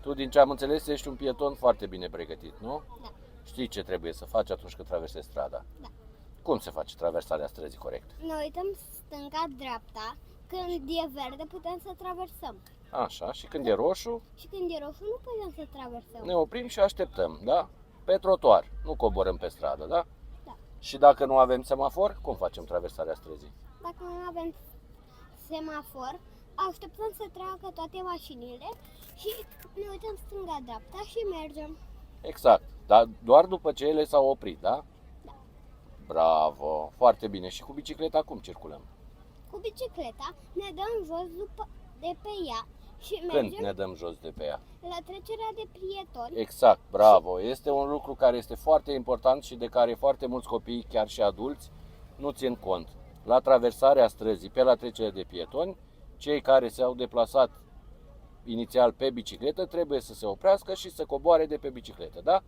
Tu, din ce am înțeles, ești un pieton foarte bine pregătit, nu? Da. Știi ce trebuie să faci atunci când traversezi strada. Da. Cum se face traversarea străzii corect? Ne uităm stânga-dreapta, când e verde putem să traversăm. Așa, și când e roșu, Și când e roșu nu putem să traversăm. ne oprim și așteptăm, da? Pe trotuar, nu coborâm pe stradă, da? Da. Și dacă nu avem semafor, cum facem traversarea străzii? Dacă nu avem semafor, așteptăm să treacă toate mașinile și ne uităm stânga-dreapta și mergem. Exact, dar doar după ce ele s-au oprit, da? Da. Bravo, foarte bine. Și cu bicicleta cum circulăm? Cu bicicleta ne dăm jos de pe ea și Când mergem ne dăm jos de pe ea? la trecerea de pietoni. Exact, bravo. Este un lucru care este foarte important și de care foarte mulți copii, chiar și adulți, nu țin cont. La traversarea străzii, pe la trecerea de pietoni, cei care s-au deplasat inițial pe bicicletă trebuie să se oprească și să coboare de pe bicicletă, da?